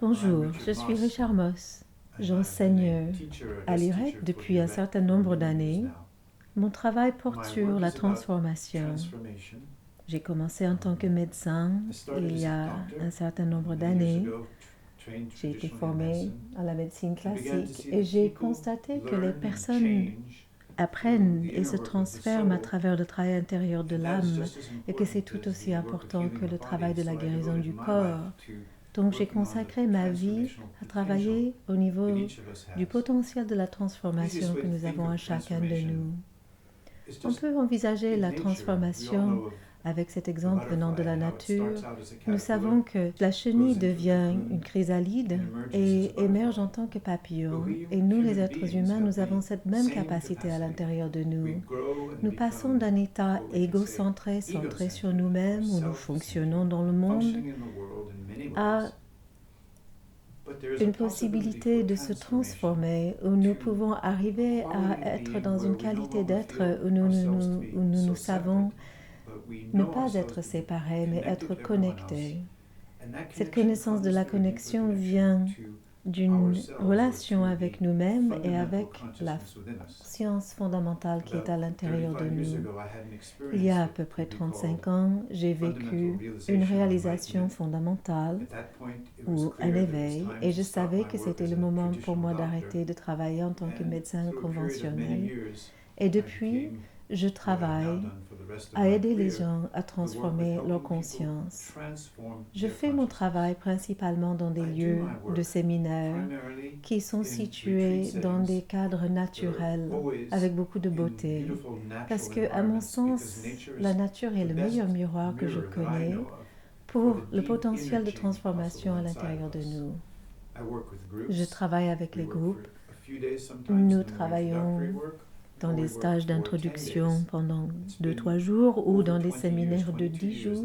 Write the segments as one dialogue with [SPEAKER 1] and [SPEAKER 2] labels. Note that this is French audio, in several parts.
[SPEAKER 1] Bonjour, je suis Richard Moss. J'enseigne à l'IREC depuis un certain nombre d'années. Mon travail porte sur la transformation. J'ai commencé en tant que médecin il y a un certain nombre d'années. J'ai été formée à la médecine classique et j'ai constaté que les personnes apprennent et se transforment à travers le travail intérieur de l'âme et que c'est tout aussi important que le travail de la guérison du corps. Donc j'ai consacré ma vie à travailler au niveau du potentiel de la transformation que nous avons à chacun de nous. On peut envisager la transformation avec cet exemple venant de la nature. Nous savons que la chenille devient une chrysalide et émerge en tant que papillon. Et nous, les êtres humains, nous avons cette même capacité à l'intérieur de nous. Nous passons d'un état égocentré, centré sur nous-mêmes, où nous fonctionnons dans le monde, à une possibilité de se transformer, où nous pouvons arriver à être dans une qualité d'être où nous savons ne pas être séparés, mais être connectés. Cette connaissance de la connexion vient d'une relation avec nous-mêmes et avec la science fondamentale qui est à l'intérieur de nous. Il y a à peu près 35 ans, j'ai vécu une réalisation fondamentale ou un éveil et je savais que c'était le moment pour moi d'arrêter de travailler en tant que médecin conventionnel. Et depuis, je travaille à aider les gens à transformer leur conscience. Je fais mon travail principalement dans des lieux de séminaires qui sont situés dans des cadres naturels avec beaucoup de beauté. Parce que, à mon sens, la nature est le meilleur miroir que je connais pour le potentiel de transformation à l'intérieur de nous. Je travaille avec les groupes. Nous travaillons dans des stages d'introduction pendant 2-3 jours ou dans des séminaires de 10 jours.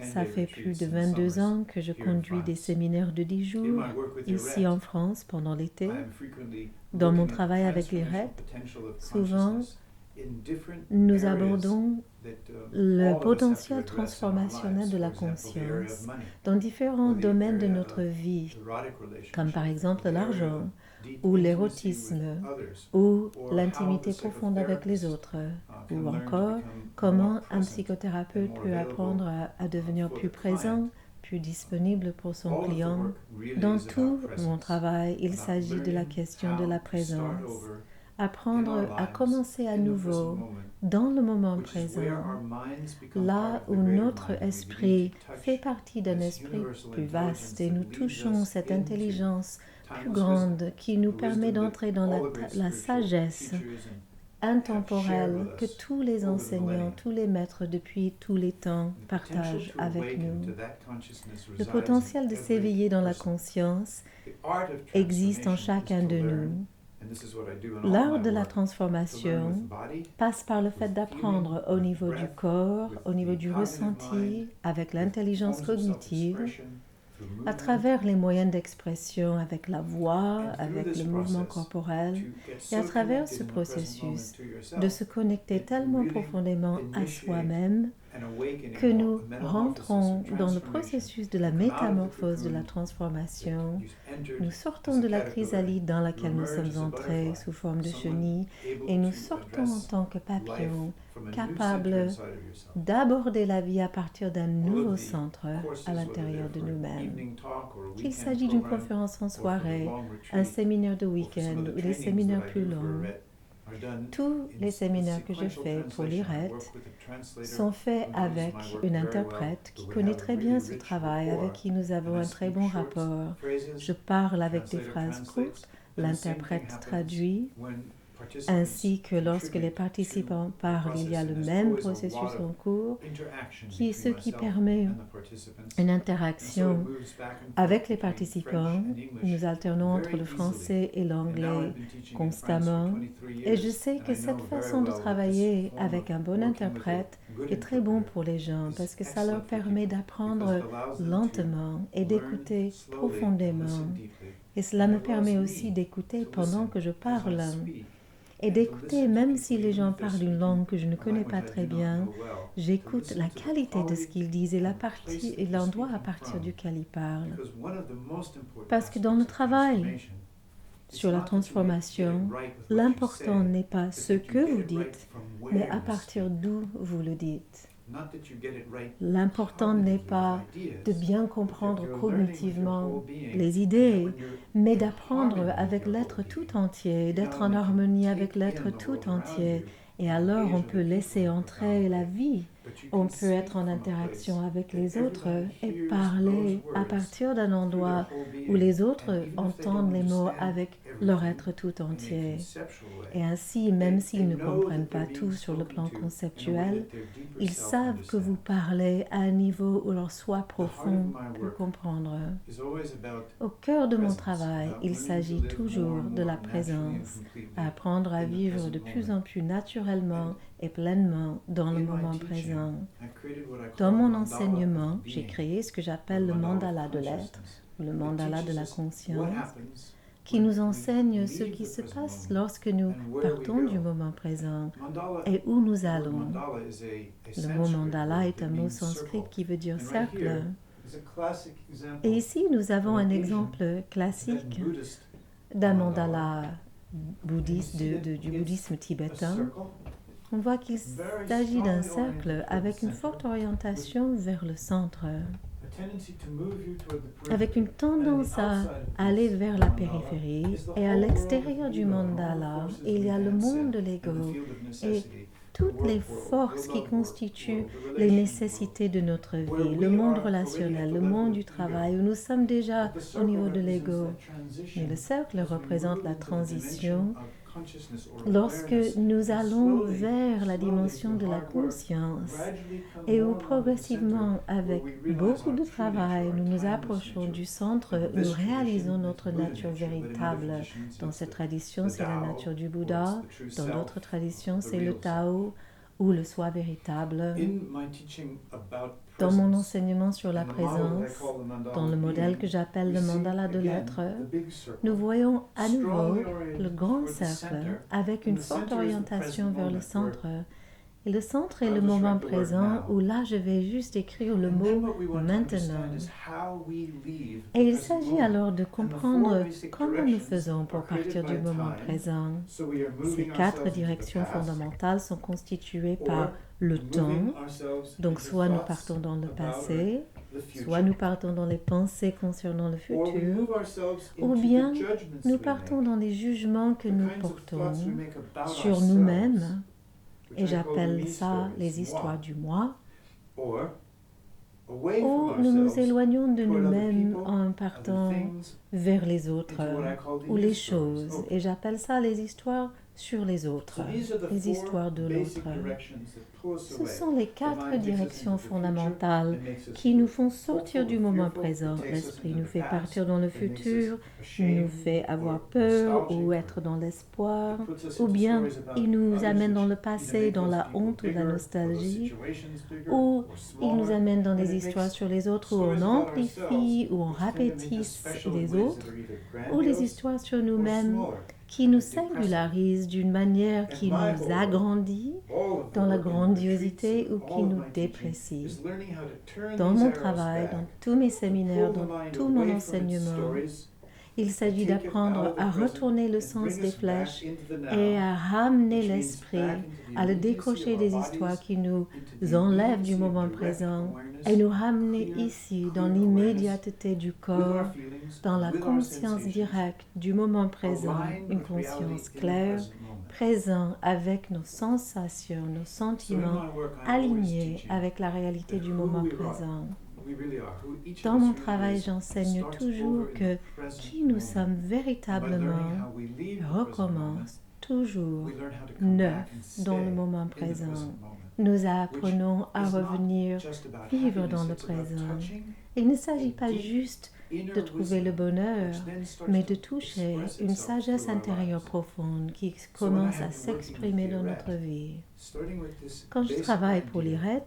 [SPEAKER 1] Ça fait plus de 22 ans que je conduis des séminaires de 10 jours ici en France pendant l'été. Dans mon travail avec les RED, souvent nous abordons le potentiel transformationnel de la conscience dans différents domaines de notre vie, comme par exemple l'argent, ou l'érotisme, ou l'intimité profonde avec les autres, ou encore comment un psychothérapeute peut apprendre à devenir plus présent, plus disponible pour son client. Dans tout mon travail, il s'agit de la question de la présence. Apprendre à commencer à nouveau dans le moment présent, là où notre esprit fait partie d'un esprit plus vaste et nous touchons cette intelligence plus grande qui nous permet d'entrer dans la sagesse intemporelle que tous les enseignants, tous les maîtres depuis tous les temps partagent avec nous. Le potentiel de s'éveiller dans la conscience existe en chacun de nous. L'art de la transformation passe par le fait d'apprendre au niveau du corps, au niveau du ressenti, avec l'intelligence cognitive, à travers les moyens d'expression, avec la voix, avec le mouvement corporel, et à travers ce processus de se connecter tellement profondément à soi-même que nous rentrons dans le processus de la métamorphose de la transformation. Nous sortons de la chrysalide dans laquelle nous sommes entrés sous forme de chenille et nous sortons en tant que papillons, capables d'aborder la vie à partir d'un nouveau centre à l'intérieur de nous-mêmes. Qu'il s'agit d'une conférence en soirée, un séminaire de week-end ou des séminaires plus longs, tous les séminaires que je fais pour l'IRET sont faits avec une interprète qui connaît très bien ce travail, avec qui nous avons un très bon rapport. Je parle avec des phrases courtes, l'interprète traduit, ainsi que lorsque les participants parlent, il y a le même processus en cours, ce qui permet une interaction avec les participants. Nous alternons entre le français et l'anglais constamment. Et je sais que cette façon de travailler avec un bon interprète est très bon pour les gens parce que ça leur permet d'apprendre lentement et d'écouter profondément. Et cela me permet aussi d'écouter pendant que je parle. et d'écouter, même si les gens parlent une langue que je ne connais pas très bien, j'écoute la qualité de ce qu'ils disent et la partie et l'endroit à partir duquel ils parlent. Parce que dans le travail sur la transformation, l'important n'est pas ce que vous dites, mais à partir d'où vous le dites. L'important n'est pas de bien comprendre cognitivement les idées, mais d'apprendre avec l'être tout entier, d'être en harmonie avec l'être tout entier. Et alors on peut laisser entrer la vie, on peut être en interaction avec les autres et parler à partir d'un endroit où les autres entendent les mots avec leur être tout entier. Et ainsi, même s'ils ne comprennent pas tout sur le plan conceptuel, ils savent que vous parlez à un niveau où leur soi profond peut comprendre. Au cœur de mon travail, il s'agit toujours de la présence, à apprendre à vivre de plus en plus naturellement et pleinement dans le moment présent. Dans mon enseignement, j'ai créé ce que j'appelle le mandala de l'être, ou le mandala de la conscience, qui nous enseigne ce qui se passe lorsque nous partons du moment présent et où nous allons. Le mot mandala est un mot sanskrit qui veut dire cercle. Et ici, nous avons un exemple classique d'un mandala bouddhiste, du bouddhisme tibétain. On voit qu'il s'agit d'un cercle avec une forte orientation vers le centre, avec une tendance à aller vers la périphérie. Et à l'extérieur du mandala, il y a le monde de l'ego et toutes les forces qui constituent les nécessités de notre vie, le monde relationnel, le monde du travail, où nous sommes déjà au niveau de l'ego. Mais le cercle représente la transition lorsque nous allons vers la dimension de la conscience et où progressivement, avec beaucoup de travail, nous nous approchons du centre, nous réalisons notre nature véritable. Dans cette tradition, c'est la nature du Bouddha. Dans d'autres traditions, c'est le Tao ou le soi véritable. Dans mon enseignement sur la présence, dans le modèle que j'appelle le mandala de l'être, nous voyons à nouveau le grand cercle avec une forte orientation vers le centre. Et le centre est le moment présent où là je vais juste écrire le mot maintenant. Et il s'agit alors de comprendre comment nous faisons pour partir du moment présent. Ces 4 directions fondamentales sont constituées par le temps, donc soit nous partons dans le passé, soit nous partons dans les pensées concernant le futur, ou bien nous partons dans les jugements que nous portons sur nous-mêmes, et j'appelle ça les histoires du moi, ou nous nous éloignons de nous-mêmes en partant vers les autres, ou les choses, et j'appelle ça les histoires sur les autres, les histoires de l'autre. Ce sont les 4 directions fondamentales qui nous font sortir du moment présent. L'esprit nous fait partir dans le futur, nous fait avoir peur ou être dans l'espoir, ou bien il nous amène dans le passé, dans la honte ou la nostalgie, ou il nous amène dans des histoires sur les autres où on amplifie ou on répétisse les autres, ou les histoires sur nous-mêmes qui nous singularise d'une manière qui nous agrandit dans la grandiosité ou qui nous déprécie. Dans mon travail, dans tous mes séminaires, dans tout mon enseignement, il s'agit d'apprendre à retourner le sens des flèches et à ramener l'esprit, à le décrocher des histoires qui nous enlèvent du moment présent et nous ramener ici, dans l'immédiateté du corps, dans la conscience directe du moment présent, une conscience claire, présent avec nos sensations, nos sentiments, alignés avec la réalité du moment présent. Dans mon travail, j'enseigne toujours que qui nous sommes véritablement recommence toujours neuf dans le moment présent. Nous apprenons à revenir vivre dans le présent. Il ne s'agit pas juste de trouver le bonheur, mais de toucher une sagesse intérieure profonde qui commence à s'exprimer dans notre vie. Quand je travaille pour l'IRET,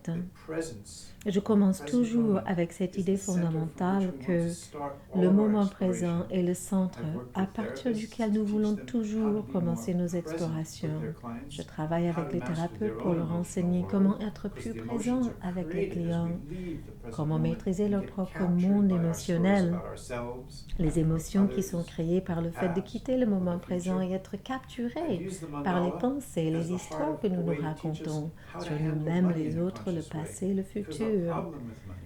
[SPEAKER 1] je commence toujours avec cette idée fondamentale que le moment présent est le centre à partir duquel nous voulons toujours commencer nos explorations. Je travaille avec les thérapeutes pour leur enseigner comment être plus présent avec les clients, comment maîtriser leur propre monde émotionnel, les émotions qui sont créées par le fait de quitter le moment présent et être capturées par les pensées, les histoires que nous nous racontons sur nous-mêmes, les autres, le passé, le futur.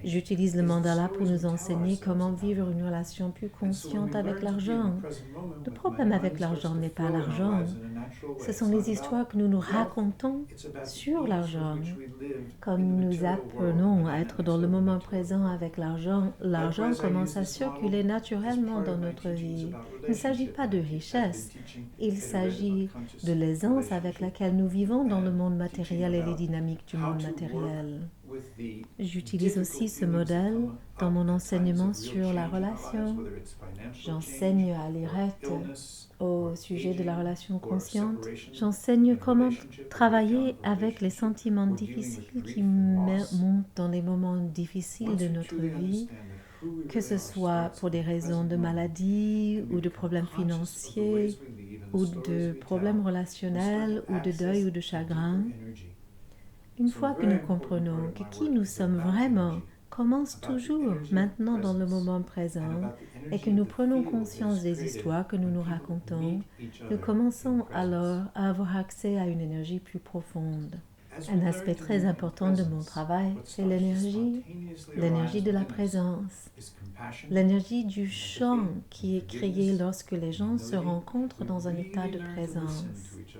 [SPEAKER 1] J'utilise le mandala pour nous enseigner comment vivre une relation plus consciente avec l'argent. Le problème avec l'argent n'est pas l'argent, ce sont les histoires que nous nous racontons sur l'argent. Comme nous apprenons à être dans le moment présent avec l'argent, l'argent commence à circuler naturellement dans notre vie. Il ne s'agit pas de richesse, il s'agit de l'aisance avec laquelle nous vivons dans le monde matériel et les dynamiques du monde matériel. J'utilise aussi ce modèle dans mon enseignement sur la relation. J'enseigne à l'IRET au sujet de la relation consciente. J'enseigne comment travailler avec les sentiments difficiles qui montent dans les moments difficiles de notre vie, que ce soit pour des raisons de maladie ou de problèmes financiers ou de problèmes relationnels ou de deuil ou de chagrin. Une fois que nous comprenons que qui nous sommes vraiment commence toujours maintenant dans le moment présent et que nous prenons conscience des histoires que nous nous racontons, nous commençons alors à avoir accès à une énergie plus profonde. Un aspect très important de mon travail, c'est l'énergie de la présence, l'énergie du chant qui est créée lorsque les gens se rencontrent dans un état de présence.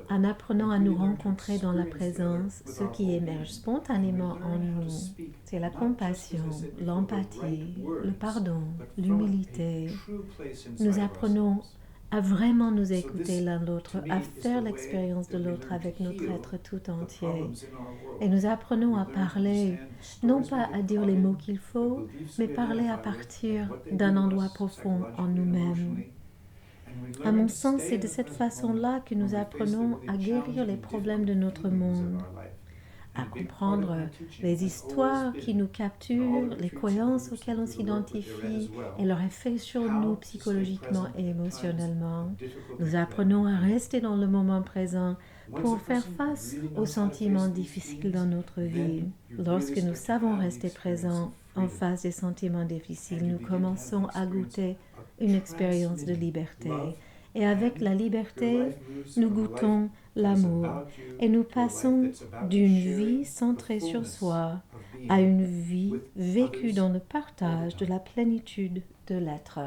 [SPEAKER 1] En apprenant à nous rencontrer dans la présence, ce qui émerge spontanément en nous, c'est la compassion, l'empathie, le pardon, l'humilité. Nous apprenons à vraiment nous écouter l'un l'autre, à faire l'expérience de l'autre avec notre être tout entier. Et nous apprenons à parler, non pas à dire les mots qu'il faut, mais parler à partir d'un endroit profond en nous-mêmes. À mon sens, c'est de cette façon-là que nous apprenons à guérir les problèmes de notre monde, à comprendre les histoires qui nous capturent, les croyances auxquelles on s'identifie et leur effet sur nous psychologiquement et émotionnellement. Nous apprenons à rester dans le moment présent pour faire face aux sentiments difficiles dans notre vie. Lorsque nous savons rester présents en face des sentiments difficiles, nous commençons à goûter une expérience de liberté. Et avec la liberté, nous goûtons l'amour et nous passons d'une vie centrée sur soi à une vie vécue dans le partage de la plénitude de l'être.